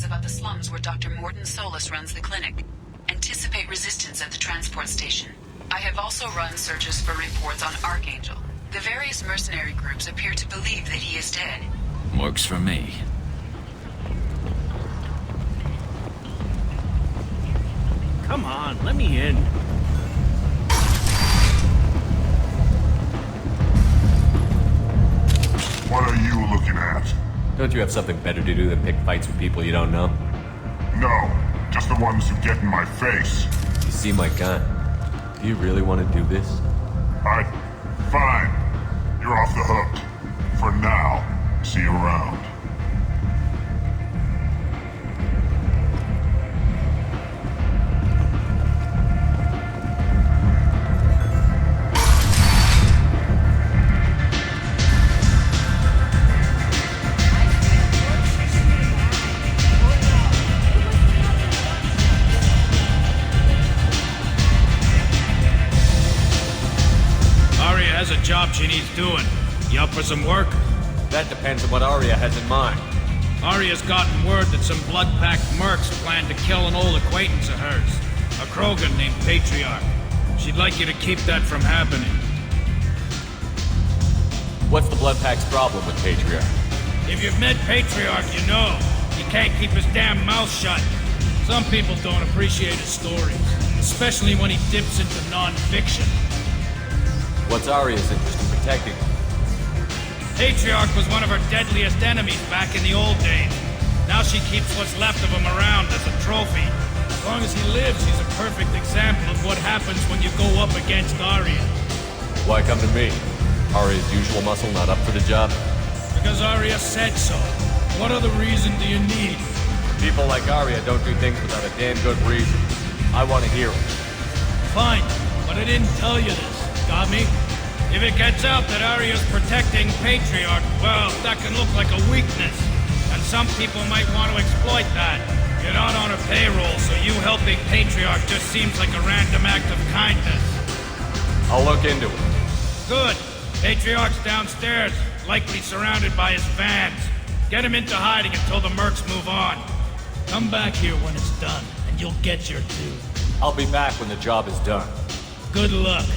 about the slums where Dr. Mordin Solus runs the clinic. Anticipate resistance at the transport station. I have also run searches for reports on Archangel. The various mercenary groups appear to believe that he is dead. Works for me. Come on, let me in. What are you looking at? Don't you have something better to do than pick fights with people you don't know? No, just the ones who get in my face. You see my gun. Do you really want to do this? Fine. You're off the hook. For now. See you around. Has a job she needs doing. You up for some work? That depends on what Arya has in mind. Arya's gotten word that some blood-packed mercs plan to kill an old acquaintance of hers, a Krogan named Patriarch. She'd like you to keep that from happening. What's the Bloodpack's problem with Patriarch? If you've met Patriarch, you know. He can't keep his damn mouth shut. Some people don't appreciate his stories, especially when he dips into non-fiction. What's Arya's interest in protecting him? Patriarch was one of her deadliest enemies back in the old days. Now she keeps what's left of him around as a trophy. As long as he lives, he's a perfect example of what happens when you go up against Arya. Why come to me? Arya's usual muscle not up for the job? Because Arya said so. What other reason do you need? People like Arya don't do things without a damn good reason. I want to hear it. Fine, but I didn't tell you this. Got me? If it gets out that Arya's protecting Patriarch, well, that can look like a weakness. And some people might want to exploit that. You're not on her payroll, so you helping Patriarch just seems like a random act of kindness. I'll look into it. Good. Patriarch's downstairs, likely surrounded by his fans. Get him into hiding until the mercs move on. Come back here when it's done, and you'll get your due. I'll be back when the job is done. Good luck.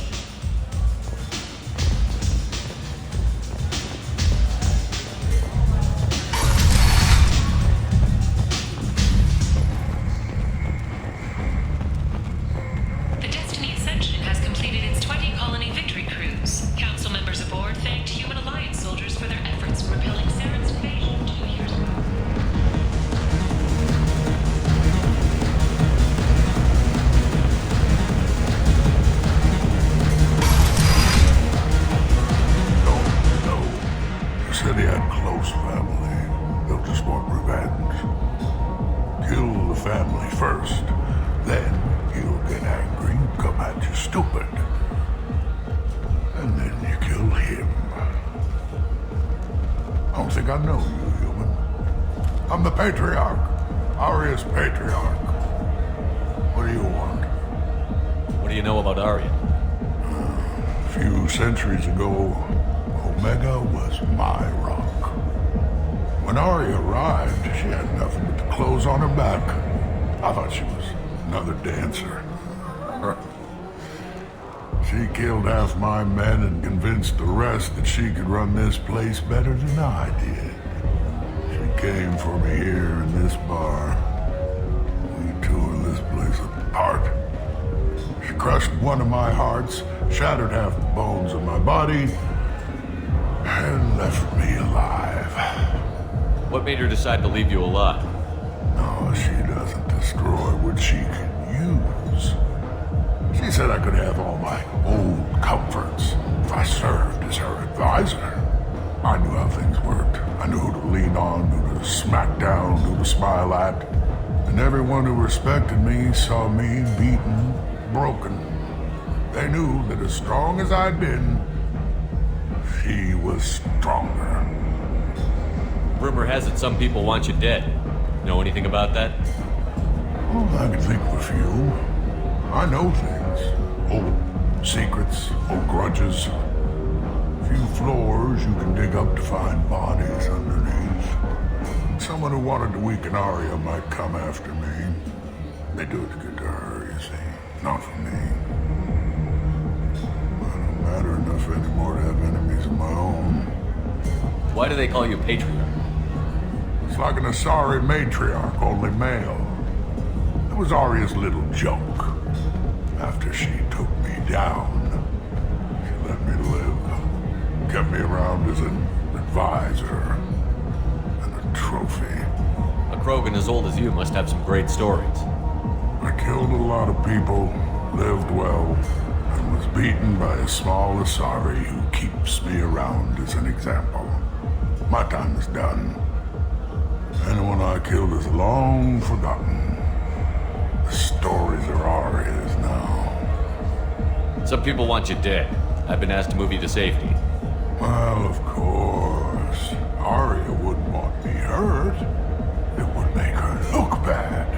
Patriarch. Arya's Patriarch. What do you want? What do you know about Arya? A few centuries ago, Omega was my rock. When Arya arrived, she had nothing but the clothes on her back. I thought she was another dancer. She killed half my men and convinced the rest that she could run this place better than I did. Came for me here in this bar. We tore this place apart. She crushed one of my hearts, shattered half the bones of my body, and left me alive. What made her decide to leave you alive? No, she doesn't destroy what she can use. She said I could have all my old comforts if I served as her advisor. I knew how things worked. I knew who to lean on, who to smack down, who to smile at. And everyone who respected me saw me beaten, broken. They knew that as strong as I'd been, she was stronger. Rumor has it some people want you dead. Know anything about that? Well, I can think of a few. I know things. Old secrets, old grudges. Few floors you can dig up to find bodies underneath. someone who wanted to weaken Arya might come after me. They do it to get to her, you see. Not for me. I don't matter enough anymore to have enemies of my own. Why do they call you Patriarch? It's like an Asari matriarch, only male. It was Arya's little joke. After she took me down, she let me live. Kept me around as an advisor and a trophy. A Krogan as old as you must have some great stories. I killed a lot of people, lived well, and was beaten by a small Asari who keeps me around as an example. My time is done. Anyone I killed is long forgotten. The stories are Arya's now. Some people want you dead. I've been asked to move you to safety. Well, of course. Arya wouldn't want me hurt. It would make her look bad.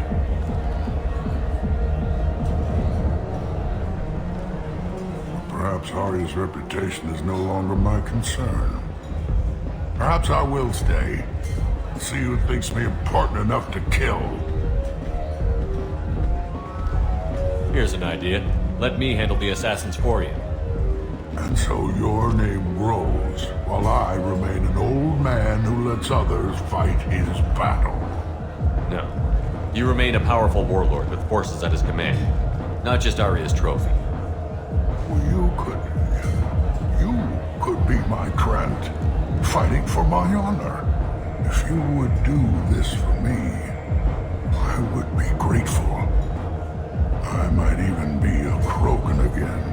Perhaps Arya's reputation is no longer my concern. Perhaps I will stay. See who thinks me important enough to kill. Here's an idea. Let me handle the assassins for you. And so your name grows, while I remain an old man who lets others fight his battle. No. You remain a powerful warlord with forces at his command. Not just Arya's trophy. Well, you could be my Krant, fighting for my honor. If you would do this for me, I would be grateful. I might even be a Krogan again.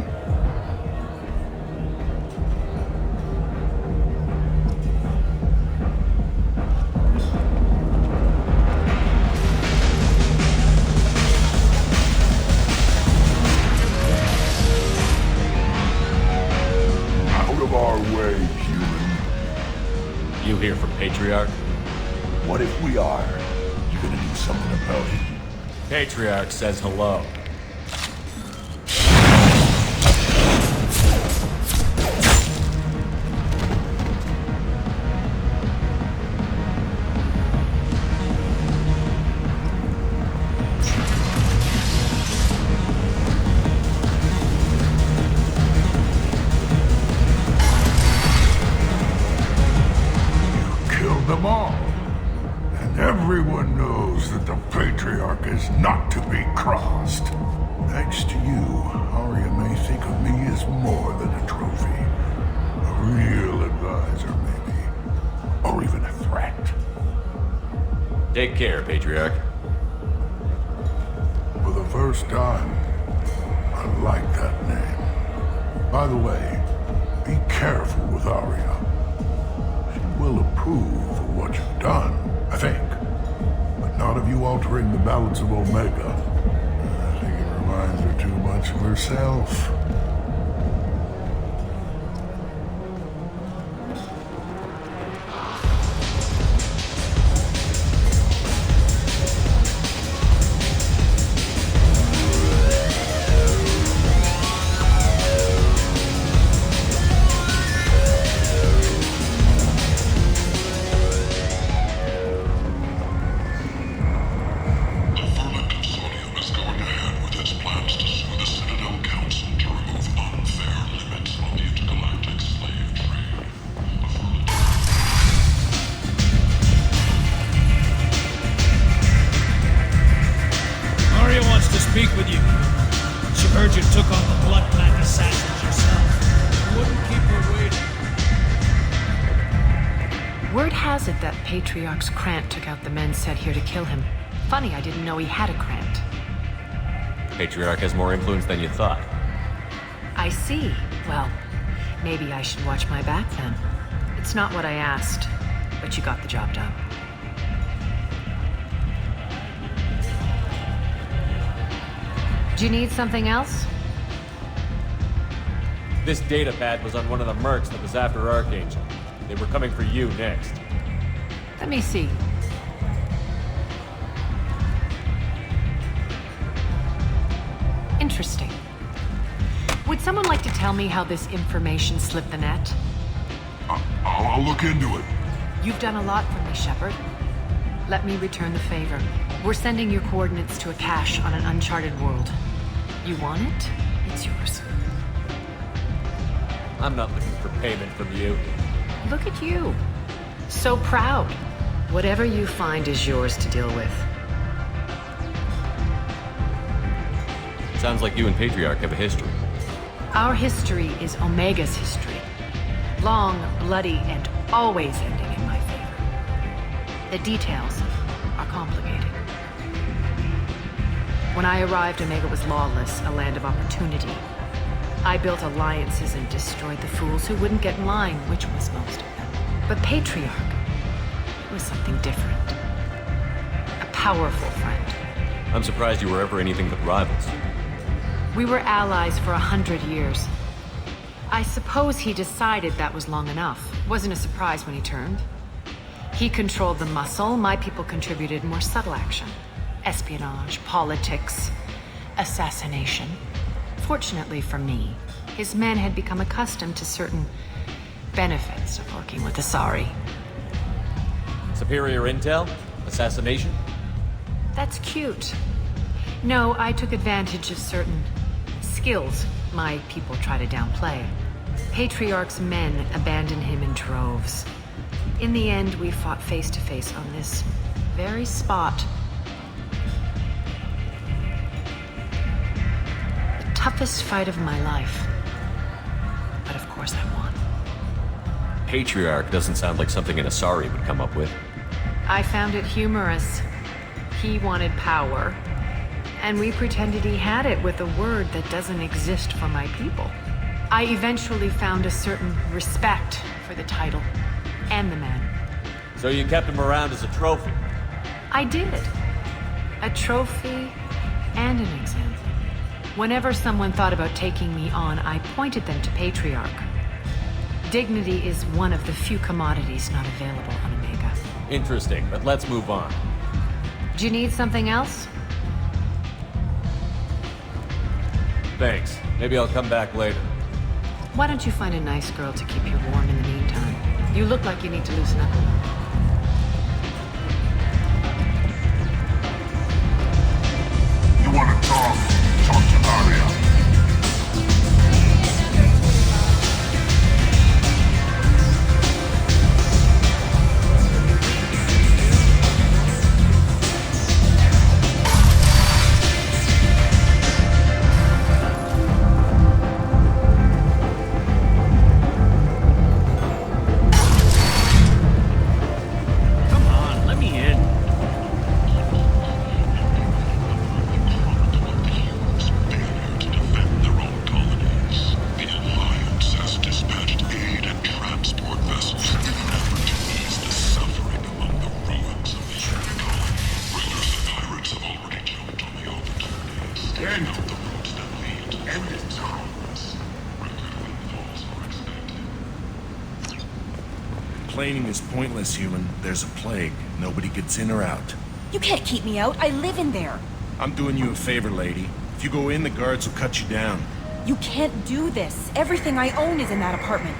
Out of our way, human. You here from Patriarch? What if we are? You gonna do something about it? Patriarch says hello. Them all. And everyone knows that the Patriarch is not to be crossed. Thanks to you, Arya may think of me as more than a trophy. A real advisor, maybe. Or even a threat. Take care, Patriarch. For the first time, I like that name. By the way, be careful with Arya. Will approve of what you've done, I think. But not of you altering the balance of Omega. I think it reminds her too much of herself. Speak with you. She heard you took on the Blood Pact assassins yourself. You wouldn't keep her waiting. Word has it that Patriarch's Krant took out the men sent here to kill him. Funny, I didn't know he had a Krant. Patriarch has more influence than you thought. I see. Well, maybe I should watch my back then. It's not what I asked, but you got the job done. Do you need something else? This data pad was on one of the mercs that was after Archangel. They were coming for you next. Let me see. Interesting. Would someone like to tell me how this information slipped the net? I'll look into it. You've done a lot for me, Shepard. Let me return the favor. We're sending your coordinates to a cache on an uncharted world. You want it? It's yours. I'm not looking for payment from you. Look at you. So proud. Whatever you find is yours to deal with. Sounds like you and Patriarch have a history. Our history is Omega's history. Long, bloody, and always ending in my favor. The details are complicated. When I arrived, Omega was lawless, a land of opportunity. I built alliances and destroyed the fools who wouldn't get in line, which was most of them. But Patriarch, it was something different. A powerful friend. I'm surprised you were ever anything but rivals. We were allies for 100 years. I suppose he decided that was long enough. Wasn't a surprise when he turned. He controlled the muscle, my people contributed more subtle action. Espionage, politics, assassination. Fortunately for me, his men had become accustomed to certain benefits of working with Asari. Superior intel? Assassination? That's cute. No, I took advantage of certain skills my people try to downplay. Patriarch's men abandoned him in droves. In the end, we fought face to face on this very spot. The toughest fight of my life. But of course I won. Patriarch doesn't sound like something an Asari would come up with. I found it humorous. He wanted power, and we pretended he had it with a word that doesn't exist for my people. I eventually found a certain respect for the title and the man. So you kept him around as a trophy? I did. A trophy and an example. Whenever someone thought about taking me on, I pointed them to Patriarch. Dignity is one of the few commodities not available on Omega. Interesting, but let's move on. Do you need something else? Thanks. Maybe I'll come back later. Why don't you find a nice girl to keep you warm in the meantime? You look like you need to loosen up. You want to talk? Talk to Arya. Come on, let me in. Complaining is pointless, human. There's a plague. Nobody gets in or out. You can't keep me out. I live in there. I'm doing you a favor, lady. If you go in, the guards will cut you down. You can't do this. Everything I own is in that apartment.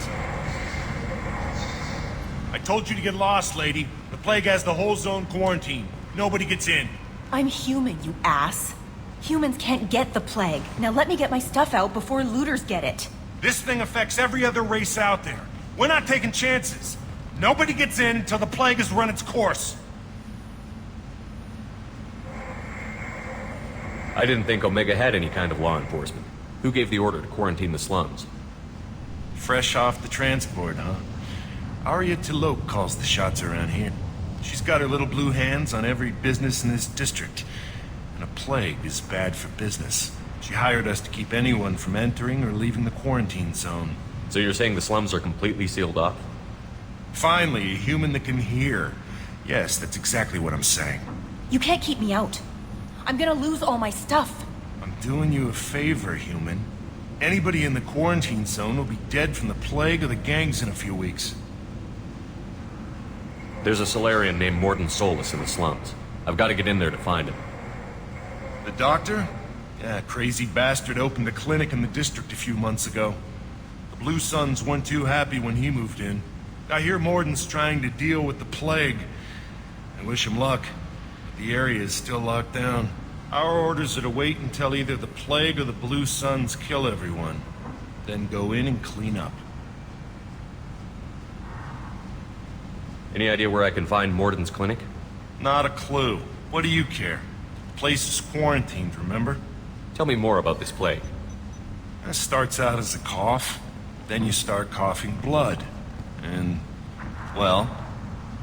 I told you to get lost, lady. The plague has the whole zone quarantined. Nobody gets in. I'm human, you ass. Humans can't get the plague. Now let me get my stuff out before looters get it. This thing affects every other race out there. We're not taking chances. Nobody gets in until the plague has run its course. I didn't think Omega had any kind of law enforcement. Who gave the order to quarantine the slums? Fresh off the transport, huh? Arya T'Loak calls the shots around here. She's got her little blue hands on every business in this district. And a plague is bad for business. She hired us to keep anyone from entering or leaving the quarantine zone. So you're saying the slums are completely sealed off? Finally, a human that can hear. Yes, that's exactly what I'm saying. You can't keep me out. I'm gonna lose all my stuff. I'm doing you a favor, human. Anybody in the quarantine zone will be dead from the plague or the gangs in a few weeks. There's a Solarian named Morton Solus in the slums. I've got to get in there to find him. The doctor? Yeah, crazy bastard opened a clinic in the district a few months ago. The Blue Suns weren't too happy when he moved in. I hear Morton's trying to deal with the plague. I wish him luck. The area is still locked down. Our orders are to wait until either the Plague or the Blue Suns kill everyone. Then go in and clean up. Any idea where I can find Morden's clinic? Not a clue. What do you care? The place is quarantined, remember? Tell me more about this plague. It starts out as a cough, then you start coughing blood. And, well,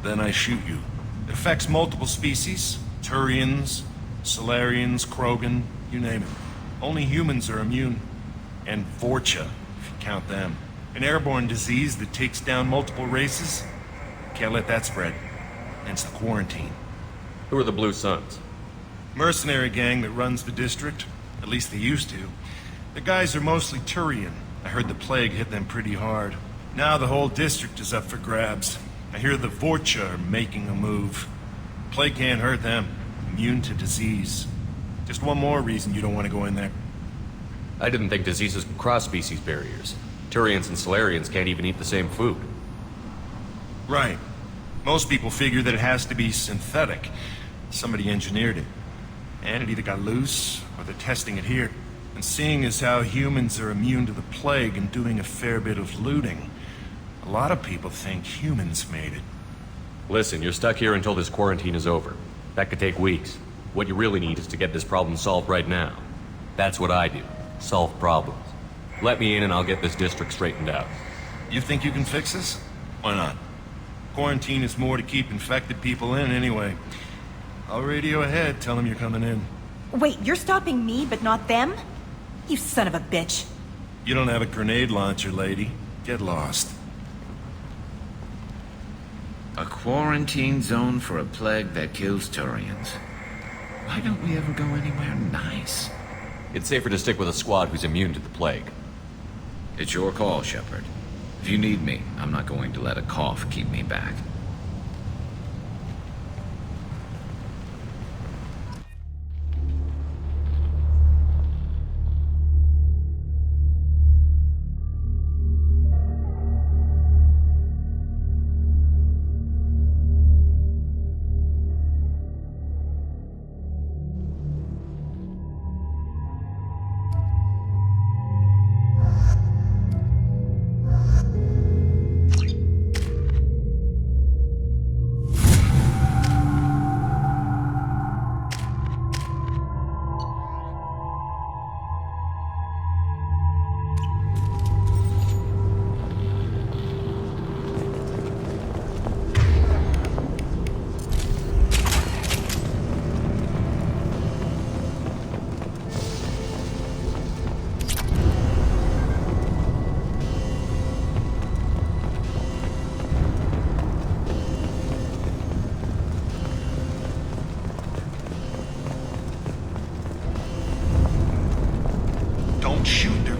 then I shoot you. It affects multiple species. Turians, Solarians, Krogan, you name it. Only humans are immune. And Vorcha, if you count them. An airborne disease that takes down multiple races. Can't let that spread. Hence the quarantine. Who are the Blue Suns? Mercenary gang that runs the district. At least they used to. The guys are mostly Turian. I heard the plague hit them pretty hard. Now the whole district is up for grabs. I hear the Vorcha are making a move. Plague can't hurt them. Immune to disease. Just one more reason you don't want to go in there. I didn't think diseases could cross species barriers. Turians and Solarians can't even eat the same food. Right. Most people figure that it has to be synthetic. Somebody engineered it. And it either got loose, or they're testing it here. And seeing as how humans are immune to the plague and doing a fair bit of looting, a lot of people think humans made it. Listen, you're stuck here until this quarantine is over. That could take weeks. What you really need is to get this problem solved right now. That's what I do. Solve problems. Let me in and I'll get this district straightened out. You think you can fix this? Why not? Quarantine is more to keep infected people in anyway. I'll radio ahead, tell them you're coming in. Wait, you're stopping me, but not them? You son of a bitch. You don't have a grenade launcher, lady. Get lost. A quarantine zone for a plague that kills Turians. Why don't we ever go anywhere nice? It's safer to stick with a squad who's immune to the plague. It's your call, Shepard. If you need me, I'm not going to let a cough keep me back.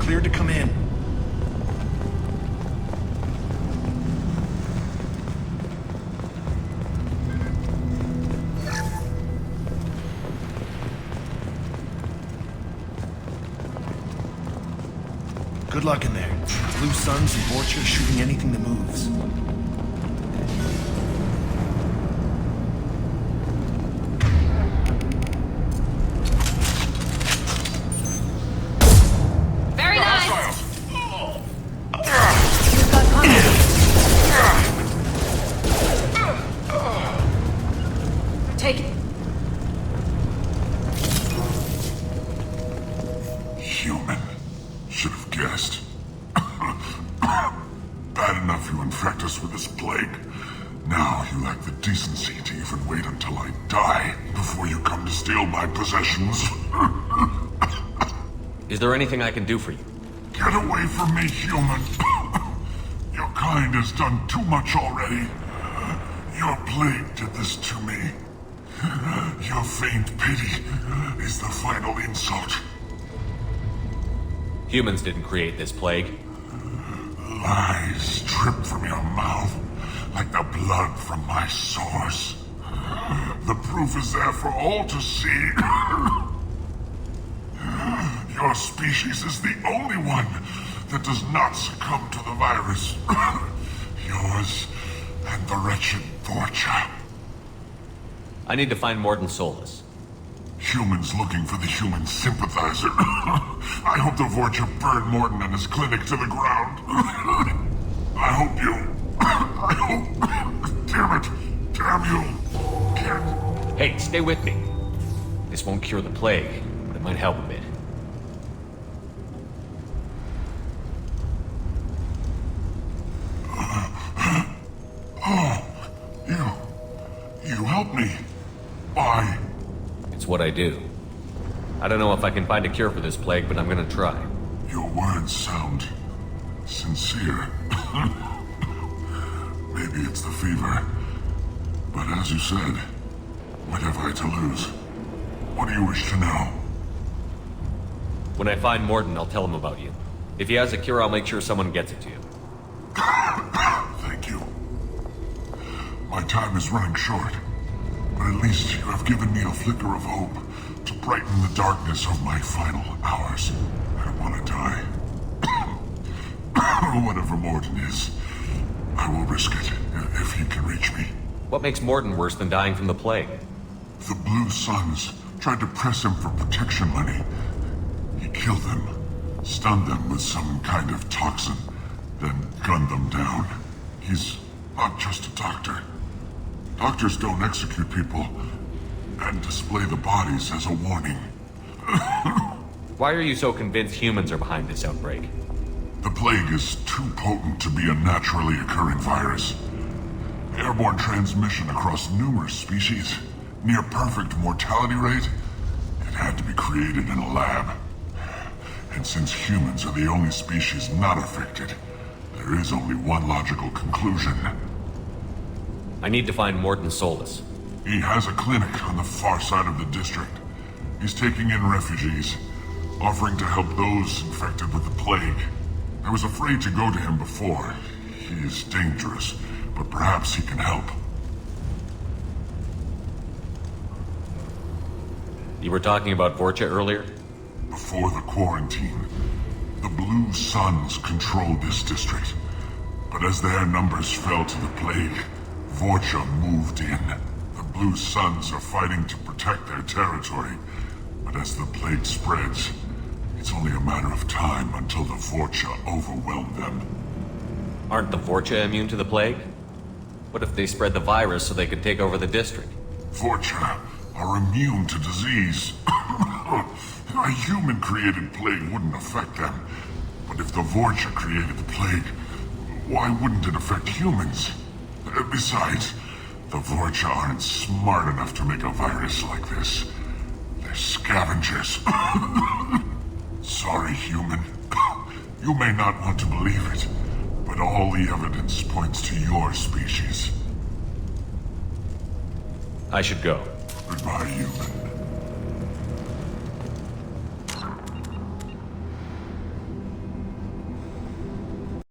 Cleared to come in. Good luck in there. Blue Suns and Vorcha shooting anything that moves. Take it. Human. Should have guessed. Bad enough you infect us with this plague. Now you lack the decency to even wait until I die before you come to steal my possessions. Is there anything I can do for you? Get away from me, human. Your kind has done too much already. Your plague did this to me. Your faint pity is the final insult. Humans didn't create this plague. Lies drip from your mouth like the blood from my sores. The proof is there for all to see. Your species is the only one that does not succumb to the virus. Yours and the wretched Vorcha. I need to find Mordin Solus. Humans looking for the human sympathizer. I hope the Vorcha burn Mordin and his clinic to the ground. I hope you... I hope... Damn it! Damn you! Can't... Hey, stay with me. This won't cure the plague, but it might help a bit. You helped me. Why? It's what I do. I don't know if I can find a cure for this plague, but I'm gonna try. Your words sound sincere. Maybe it's the fever. But as you said, what have I to lose? What do you wish to know? When I find Mordin, I'll tell him about you. If he has a cure, I'll make sure someone gets it to you. Thank you. My time is running short, but at least you have given me a flicker of hope to brighten the darkness of my final hours. I don't want to die. Whatever Mordin is, I will risk it if he can reach me. What makes Mordin worse than dying from the plague? The Blue Suns tried to press him for protection money. He killed them, stunned them with some kind of toxin, then gunned them down. He's not just a doctor. Doctors don't execute people and display the bodies as a warning. Why are you so convinced humans are behind this outbreak? The plague is too potent to be a naturally occurring virus. Airborne transmission across numerous species, near perfect mortality rate. It had to be created in a lab. And since humans are the only species not affected, there is only one logical conclusion. I need to find Mordin Solus. He has a clinic on the far side of the district. He's taking in refugees, offering to help those infected with the plague. I was afraid to go to him before. He is dangerous, but perhaps he can help. You were talking about Vorcha earlier? Before the quarantine, the Blue Suns controlled this district. But as their numbers fell to the plague, Vorcha moved in. The Blue Suns are fighting to protect their territory. But as the plague spreads, it's only a matter of time until the Vorcha overwhelm them. Aren't the Vorcha immune to the plague? What if they spread the virus so they could take over the district? Vorcha are immune to disease. A human-created plague wouldn't affect them. But if the Vorcha created the plague, why wouldn't it affect humans? Besides, the Vorcha aren't smart enough to make a virus like this. They're scavengers. Sorry, human. You may not want to believe it, but all the evidence points to your species. I should go. Goodbye, human.